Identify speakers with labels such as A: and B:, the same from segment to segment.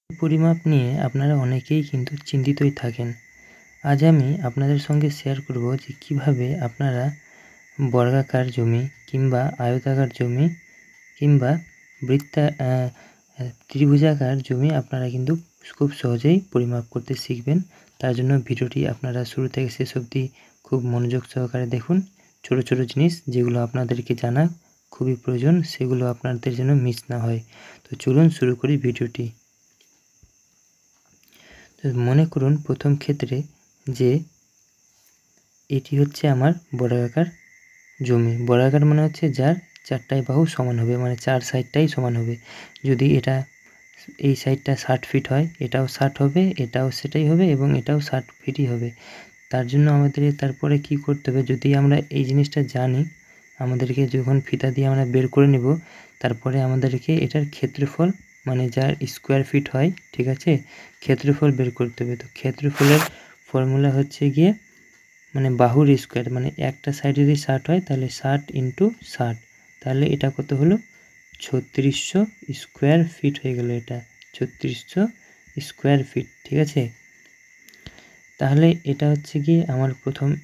A: পরিমাপ নিয়ে আপনারা অনেকেই কিন্তু চিন্তিতই থাকেন। আজ আমি আপনাদের সঙ্গে শেয়ার করব যে কিভাবে আপনারা বর্গাকার জমি কিংবা আয়তাকার জমি কিংবা ত্রিভুজাকার জমি আপনারা কিন্তু খুব সহজেই পরিমাপ করতে শিখবেন। তার জন্য ভিডিওটি আপনারা শুরু থেকে শেষ অবধি খুব মনোযোগ সহকারে দেখুন। ছোট ছোট জিনিস যেগুলো আপনাদেরকে জানা খুবই প্রয়োজন, সেগুলো আপনাদের যেন মিস না হয়। তো চলুন শুরু করি ভিডিওটি। তো মনে করুন প্রথম ক্ষেত্রে যে এটি হচ্ছে আমার বর্গাকার জমি। বর্গাকার মানে হচ্ছে যার চারটাই বাহু সমান হবে, মানে চার সাইডটাই সমান হবে। যদি এটা এই সাইডটা 60 ফিট হয়, এটাও 60 হবে, এটাও সেটাই হবে এবং এটাও 60 ফিটই হবে। তার জন্য আমাদের তারপরে কি করতে হবে, যদি আমরা এই জিনিসটা জানি, আমাদেরকে যখন ফিতা দিয়ে আমরা বের করে নেব, তারপরে আমাদেরকে এটার ক্ষেত্রফল মানে যার স্কোয়ার ফিট হয়, ঠিক আছে, ক্ষেত্রফল বের করতে হবে। তো ক্ষেত্রফলের ফর্মুলা হচ্ছে গিয়ে মানে বাহুর স্কোয়ার, মানে একটা সাইড যদি 60 হয় তাহলে 60 ইন্টু 60, তাহলে এটা কত হলো 3600 স্কোয়ার ফিট হয়ে গেল। এটা 3600 স্কোয়ার ফিট, ঠিক আছে। তাহলে এটা হচ্ছে কি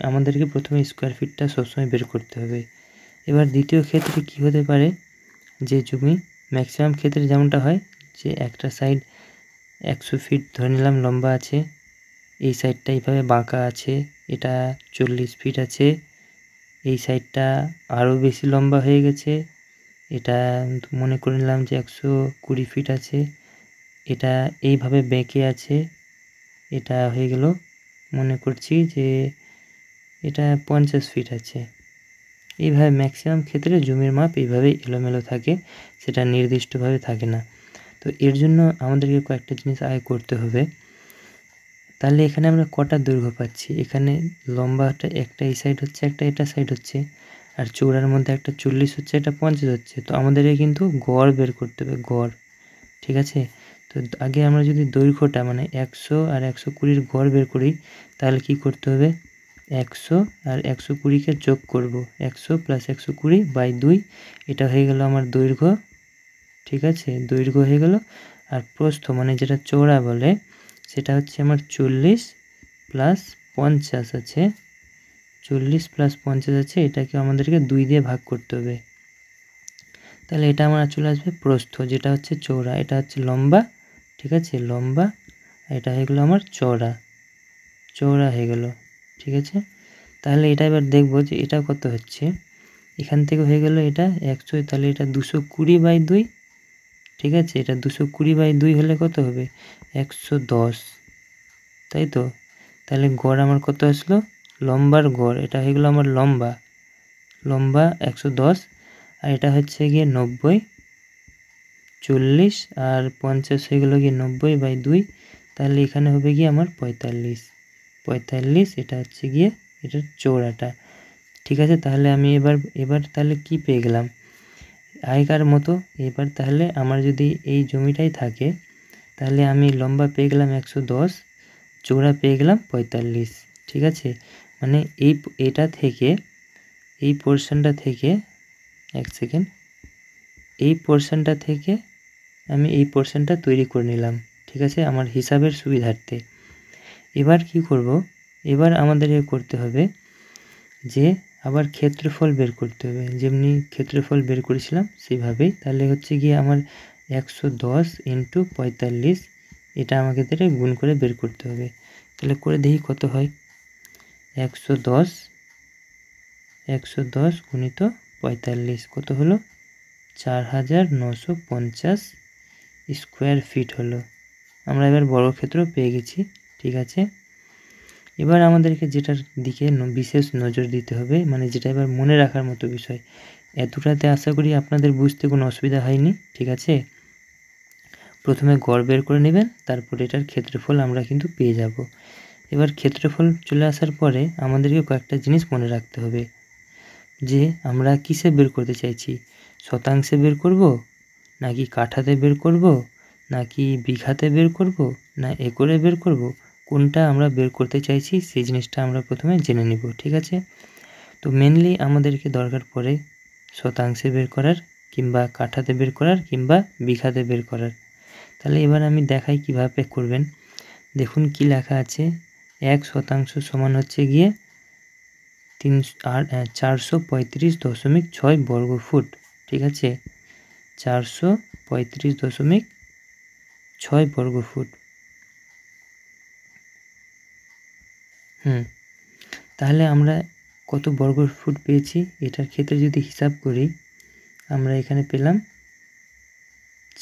A: আমাদেরকে প্রথমে স্কোয়ার ফিটটা সবসময় বের করতে হবে। এবার দ্বিতীয় ক্ষেত্রে কি হতে পারে, যে জমি ম্যাক্সিমাম ক্ষেত্রে যেমনটা হয় যে একটা সাইড 100 ফিট ধরে নিলাম লম্বা আছে, এই সাইডটা এইভাবে বাঁকা আছে, এটা 40 ফিট আছে, এই সাইডটা আরও বেশি লম্বা হয়ে গেছে, এটা মনে করে নিলাম যে 120 ফিট আছে, এটা এইভাবে বেঁকে আছে, এটা হয়ে গেল মনে করছি যে এটা 50 ফিট আছে। এইভাবে ম্যাক্সিমাম ক্ষেত্রে জমির মাপ এইভাবেই এলোমেলো থাকে, সেটা নির্দিষ্টভাবে থাকে না। তো এর জন্য আমাদেরকে কয়েকটা জিনিস আগে করতে হবে। তাহলে এখানে আমরা কটা দৈর্ঘ্য পাচ্ছি, এখানে লম্বাটা একটা এই সাইড হচ্ছে, একটা এটা সাইড হচ্ছে, আর চৌড়ার মধ্যে একটা 40 হচ্ছে, এটা 50 হচ্ছে। তো আমাদেরকে কিন্তু গড় বের করতে হবে, গড়, ঠিক আছে। তো আগে আমরা যদি দৈর্ঘ্যটা মানে 100 আর 120 গড় বের করি, তাহলে কি করতে হবে, 100 আর 120কে যোগ করব, 100 প্লাস 120/2, এটা হয়ে গেল আমার দৈর্ঘ্য, ঠিক আছে, দৈর্ঘ্য হয়ে গেল। আর প্রস্থ মানে যেটা চওড়া বলে, সেটা হচ্ছে আমার 40 প্লাস 50 আছে, 40 প্লাস 50 আছে, এটাকে আমাদেরকে 2 দিয়ে ভাগ করতে হবে। তাহলে এটা আমার চলে আসবে প্রস্থ, যেটা হচ্ছে চওড়া, এটা হচ্ছে লম্বা, ঠিক আছে, লম্বা, এটা হয়ে গেলো আমার চওড়া, চওড়া হয়ে গেল, ঠিক আছে। তাহলে এটা এবার দেখবো যে এটা কত হচ্ছে, এখান থেকে হয়ে গেল এটা 100, তাহলে এটা 220/2, ঠিক আছে, এটা 220/2 হলে কত হবে 110, তাই তো। তাহলে গড় আমার কত আসলো, লম্বার গড়, এটা হয়ে গেলো আমার লম্বা, লম্বা 110, আর এটা হচ্ছে গিয়ে 90, 40 আর 50 হয়ে গেলো গিয়ে 90/2, তাহলে এখানে হবে গিয়ে আমার 45, এটা হচ্ছে গিয়ে এটার চওড়াটা, ঠিক আছে। তাহলে আমি এবার তাহলে কি পেয়ে গেলাম, আগেকার মতো। এবার তাহলে আমার যদি এই জমিটাই থাকে, তাহলে আমি লম্বা পেয়ে গেলাম 110, চওড়া পেয়ে গেলাম 45, ঠিক আছে। মানে এটা থেকে এই পোর্শনটা থেকে, এক সেকেন্ড, এই পোর্শনটা থেকে আমি এই পোর্শনটা তৈরি করে নিলাম, ঠিক আছে, আমার হিসাবের সুবিধার্থে। এবার কি করব, এবার আমাদের করতে হবে যে আবার ক্ষেত্রফল বের করতে হবে, যেমনি ক্ষেত্রফল বের করেছিলাম সেইভাবেই। তাহলে হচ্ছে গিয়ে আমার 110 ইন্টু 45, এটা আমাকে গুণ করে বের করতে হবে। তাহলে করে দেখি কত হয়, 110 গুণিত 45 কত হলো, 4950 স্কোয়ার ফিট হলো। আমরা এবার বর্গক্ষেত্র পেয়ে গেছি, ঠিক আছে। এবার আমাদেরকে যেটার দিকে বিশেষ নজর দিতে হবে, মানে যেটা এবার মনে রাখার মতো বিষয়, এতটাতে আশা করি আপনাদের বুঝতে কোনো অসুবিধা হয়নি, ঠিক আছে। প্রথমে গড় বের করে নেবেন, তারপর এটার ক্ষেত্রফল আমরা কিন্তু পেয়ে যাব। এবার ক্ষেত্রফল চলে আসার পরে আমাদেরকে কয়েকটা জিনিস মনে রাখতে হবে, যে আমরা কিসে বের করতে চাইছি, শতাংশে বের করব, নাকি কাঠাতে বের করব, নাকি বিঘাতে বের করব, না একরে বের করব, কোনটা আমরা বের করতে চাইছি সেই জিনিসটা আমরা প্রথমে জেনে নিব, ঠিক আছে। তো মেনলি আমাদেরকে দরকার পড়ে শতাংশে বের করার, কিংবা কাঠাতে বের করার, কিংবা বিঘাতে বের করার। তাহলে এবার আমি দেখাই কিভাবে করবেন। দেখুন কি লেখা আছে, 1% সমান হচ্ছে গিয়ে 435.6 বর্গফুট। ঠিক আছে, 435.6 বর্গফুট। তাহলে আমরা কত বর্গফুট পেয়েছি এটার ক্ষেত্রে যদি হিসাব করি, আমরা এখানে পেলাম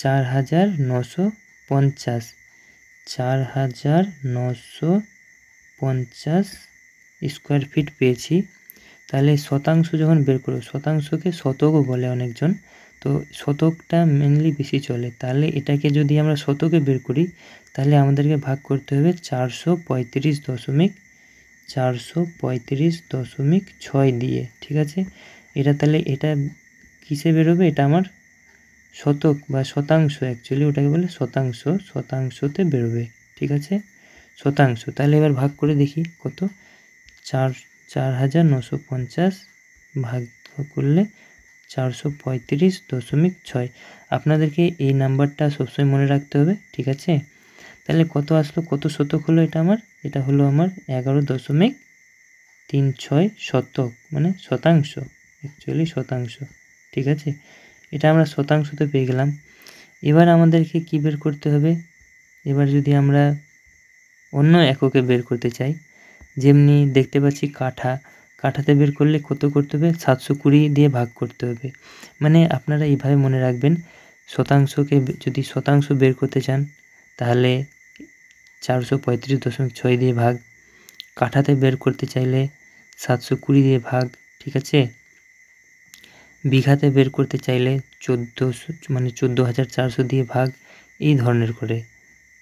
A: 4,950 4,950 স্কোয়ার ফিট পেয়েছি। তাহলে শতাংশ যখন বের করব, শতাংশকে শতকও বলে অনেকজন, তো শতকটা মেনলি বেশি চলে। তাহলে এটাকে যদি আমরা শতকে বের করি, তাহলে আমাদেরকে ভাগ করতে হবে 435.6 দিয়ে। ঠিক আছে, এটা তাহলে এটা কিসে বেরোবে, এটা আমার শতক বা শতাংশ, অ্যাকচুয়ালি ওটাকে বলে শতাংশ, শতাংশতে বেরোবে। ঠিক আছে, শতাংশ। তাহলে এবার ভাগ করে দেখি কত, 4,950 ভাগ করলে 435.6। আপনাদেরকে এই নাম্বারটা সবসময় মনে রাখতে হবে। ঠিক আছে, তাহলে কত আসলো, কত শতক হলো এটা আমার, এটা হলো আমার 11.36 শতক, মানে শতাংশ, অ্যাকচুয়ালি শতাংশ। ঠিক আছে, এটা আমরা শতাংশতে পেয়ে গেলাম। এবার আমাদেরকে কি বের করতে হবে, এবার যদি আমরা অন্য এককে বের করতে চাই, যেমনি দেখতে পাচ্ছি কাঠাতে বের করলে কত করতে হবে, 720 দিয়ে ভাগ করতে হবে। মানে আপনারা এইভাবে মনে রাখবেন, শতাংশকে যদি শতাংশ বের করতে চান তাহলে 435.6 দিয়ে ভাগ, কাঠাতে বের করতে চাইলে 720 দিয়ে ভাগ। ঠিক আছে, বিঘাতে বের করতে চাইলে 14,400 দিয়ে ভাগ, এই ধরনের করে।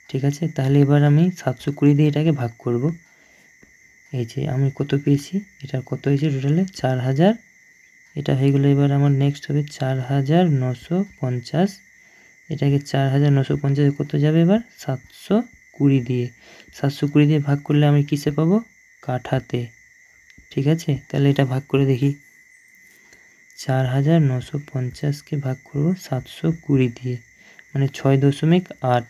A: ঠিক আছে, তাহলে এবার আমি 720 দিয়ে এটাকে ভাগ করব। এই যে আমি কত পেয়েছি, এটা কত হয়েছে টোটালে 4,000, এটা হয়ে গেলো। এবার আমার নেক্সট হবে 4,950, এটাকে 4,950 কত যাবে এবার, 720 দিয়ে, 720 দিয়ে ভাগ করলে আমি কিসে পাবো, কাঠাতে। ঠিক আছে, তাহলে এটা ভাগ করে দেখি, 4,950কে ভাগ করব 720 দিয়ে, মানে 6.8।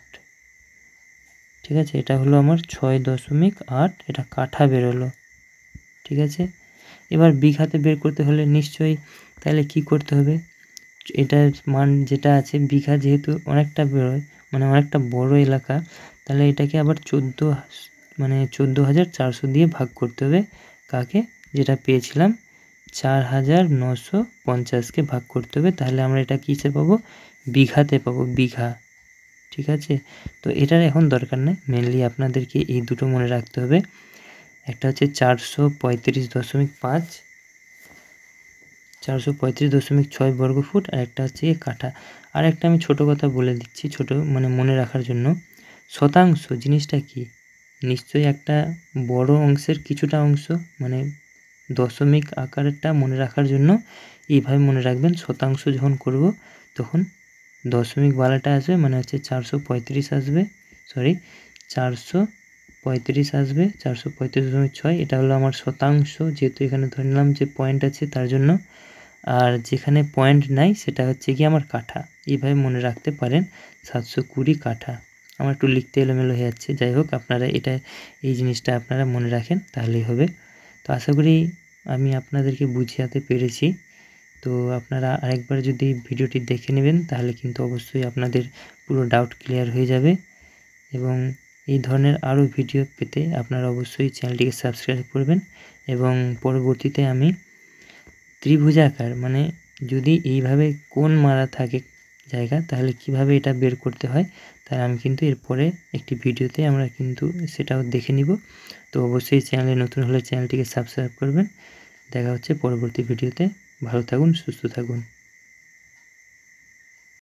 A: ঠিক আছে, এটা হলো আমার 6.8, এটা কাঠা বেরোলো। ঠিক আছে, এবার বিঘাতে বের করতে হলে নিশ্চয়ই তাহলে কি করতে হবে, এটার মান যেটা আছে, বিঘা যেহেতু অনেকটা বেরোয়, মানে অনেকটা বড় এলাকা, তাহলে এটাকে আবার 14,400 দিয়ে ভাগ করতে হবে। কাকে, যেটা পেয়েছিলাম 4,950কে ভাগ করতে হবে, তাহলে আমরা এটা কিসে পাবো, বিঘাতে পাবো, বিঘা। ঠিক আছে, তো এটার এখন দরকার নেই, মেনলি আপনাদেরকে এই দুটো মনে রাখতে হবে। একটা হচ্ছে 435.6 বর্গফুট, আর একটা হচ্ছে কাঠা। আর একটা আমি ছোট কথা বলে দিচ্ছি, ছোট মানে মনে রাখার জন্য, শতাংশ জিনিসটা কি, নিশ্চয়ই একটা বড় অংশের কিছুটা অংশ, মানে দশমিক আকারটা মনে রাখার জন্য এইভাবে মনে রাখবেন। শতাংশ যখন করব তখন দশমিক বালাটা আসবে, মানে হচ্ছে 435 আসবে, 435 আসবে, 435.6, এটা হলো আমার শতাংশ, যেহেতু এখানে ধরে নিলাম যে পয়েন্ট আছে তার জন্য। আর যেখানে পয়েন্ট নাই সেটা হচ্ছে কি আমার কাঠা, এইভাবে মনে রাখতে পারেন, 720 কাঠা। আমার একটু লিখতে এলোমেলো হয়ে যাচ্ছে, যাই হোক আপনারা এই জিনিসটা আপনারা মনে রাখেন তাহলেই হবে। তো আশা করি আমি আপনাদেরকে বুঝাতে পেরেছি। তো আপনারা আরেকবার যদি ভিডিওটি দেখে নেবেন তাহলে কিন্তু অবশ্যই আপনাদের পুরো ডাউট ক্লিয়ার হয়ে যাবে। এবং এই ধরনের আরও ভিডিও পেতে আপনারা অবশ্যই চ্যানেলটিকে সাবস্ক্রাইব করবেন। এবং পরবর্তীতে আমি ত্রিভুজাকার, মানে যদি এইভাবে কোণ মারা থাকে জায়গা, তাহলে কিভাবে এটা বের করতে হয়, তাহলে আমি কিন্তু এরপরে একটি ভিডিওতে আমরা কিন্তু সেটাও দেখে নিব। তো অবশ্যই চ্যানেলে নতুন হলে চ্যানেলটিকে সাবস্ক্রাইব করবেন। দেখা হচ্ছে পরবর্তী ভিডিওতে। ভালো থাকুন, সুস্থ থাকুন।